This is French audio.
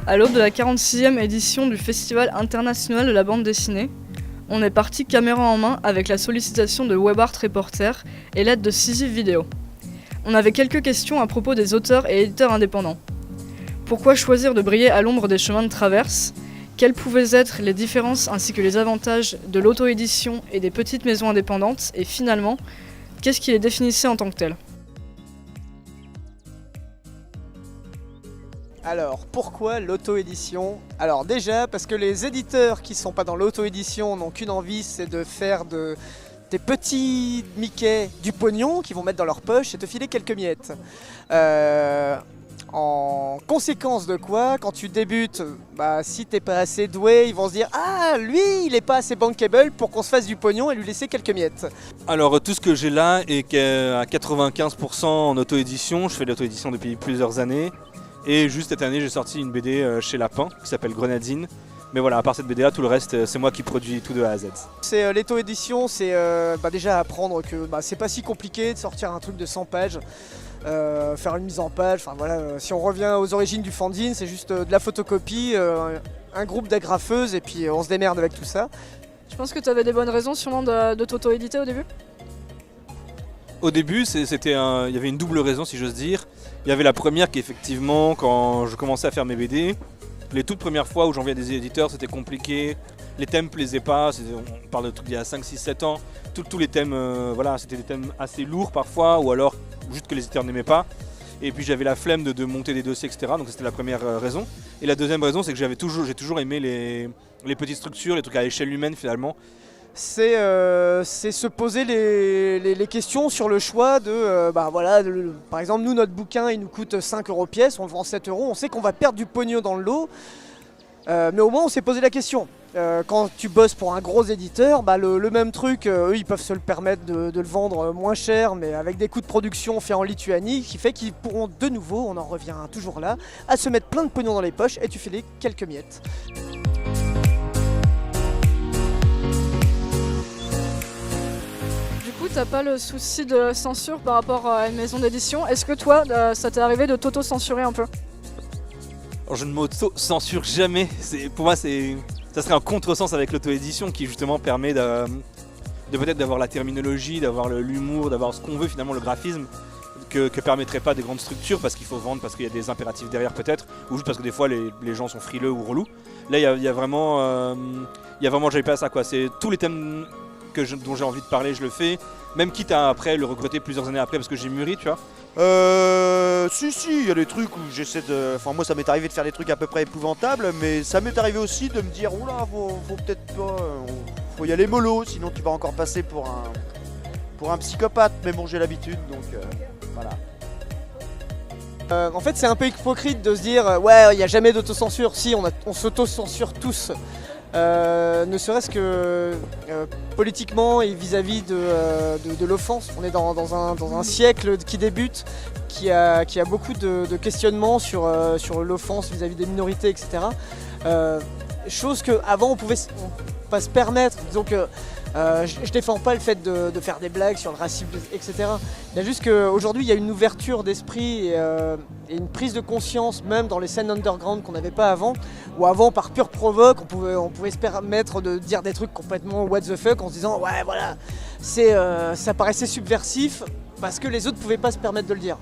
À l'aube de la 46e édition du Festival international de la bande dessinée, on est parti caméra en main avec la sollicitation de WebArt Reporter et l'aide de Sisyphe Vidéo. On avait quelques questions à propos des auteurs et éditeurs indépendants. Pourquoi choisir de briller à l'ombre des chemins de traverse ? Quelles pouvaient être les différences ainsi que les avantages de l'auto-édition et des petites maisons indépendantes ? Et finalement, qu'est-ce qui les définissait en tant que telles ? Alors, pourquoi l'auto-édition ? Alors déjà, parce que les éditeurs qui ne sont pas dans l'auto-édition n'ont qu'une envie, c'est de faire des petits Mickey du pognon qu'ils vont mettre dans leur poche et te filer quelques miettes. En conséquence de quoi, quand tu débutes, si t'es pas assez doué, ils vont se dire « Ah, lui, il est pas assez bankable pour qu'on se fasse du pognon et lui laisser quelques miettes. » Alors tout ce que j'ai là est à 95% en auto-édition. Je fais de l'auto-édition depuis plusieurs années. Et juste cette année, j'ai sorti une BD chez Lapin qui s'appelle Grenadine. Mais voilà, à part cette BD là, tout le reste, c'est moi qui produis tout de A à Z. C'est l'auto-édition, c'est déjà apprendre que c'est pas si compliqué de sortir un truc de 100 pages. Faire une mise en page, si on revient aux origines du fanzine, c'est juste de la photocopie, un groupe d'agrafeuses et puis on se démerde avec tout ça. Je pense que tu avais des bonnes raisons sûrement de t'auto-éditer au début ? Au début, il y avait une double raison si j'ose dire. Il y avait la première qui effectivement, quand je commençais à faire mes BD, les toutes premières fois où j'envoyais des éditeurs, c'était compliqué, les thèmes plaisaient pas, on parle de trucs d'il y a 5, 6, 7 ans, tous les thèmes, c'était des thèmes assez lourds parfois, ou alors juste que les éditeurs n'aimaient pas. Et puis j'avais la flemme de monter des dossiers, etc. Donc c'était la première raison. Et la deuxième raison, c'est que j'ai toujours aimé les petites structures, les trucs à l'échelle humaine finalement. C'est se poser les questions sur le choix de, par exemple, nous, notre bouquin, il nous coûte 5 € pièce, on le vend 7 €, on sait qu'on va perdre du pognon dans le lot, mais au moins on s'est posé la question. Quand tu bosses pour un gros éditeur, le même truc, eux ils peuvent se le permettre de le vendre moins cher, mais avec des coûts de production faits en Lituanie, qui fait qu'ils pourront de nouveau, on en revient toujours là, à se mettre plein de pognon dans les poches et tu fais quelques miettes. T'as pas le souci de censure par rapport à une maison d'édition. Est-ce que toi, ça t'est arrivé de t'auto-censurer un peu ? Alors, je ne m'auto-censure jamais. Pour moi, ça serait un contresens avec l'auto-édition qui justement permet de peut-être d'avoir la terminologie, d'avoir l'humour, d'avoir ce qu'on veut finalement, le graphisme, que permettraient pas des grandes structures parce qu'il faut vendre, parce qu'il y a des impératifs derrière peut-être, ou juste parce que des fois les gens sont frileux ou relous. Là, il y a vraiment, j'avais pas ça quoi. C'est tous les thèmes dont j'ai envie de parler, je le fais. Même quitte à après le regretter plusieurs années après parce que j'ai mûri, tu vois. Si, il y a des trucs où j'essaie de... Enfin, moi, ça m'est arrivé de faire des trucs à peu près épouvantables, mais ça m'est arrivé aussi de me dire, oula, faut peut-être pas... Faut y aller mollo, sinon tu vas encore passer pour un psychopathe. Mais bon, j'ai l'habitude, donc voilà. En fait, c'est un peu hypocrite de se dire, ouais, il n'y a jamais d'autocensure. Si, on s'auto-censure tous. Ne serait-ce que politiquement et vis-à-vis de l'offense. On est dans un siècle qui débute, qui a beaucoup de questionnements sur l'offense vis-à-vis des minorités, etc. Chose qu'avant on pouvait pas se permettre. Disons que je défends pas le fait de faire des blagues sur le racisme, etc. Il y a juste qu'aujourd'hui il y a une ouverture d'esprit et une prise de conscience même dans les scènes underground qu'on n'avait pas avant. Où avant par pure provoque on pouvait se permettre de dire des trucs complètement what the fuck en se disant ouais voilà, ça paraissait subversif parce que les autres pouvaient pas se permettre de le dire.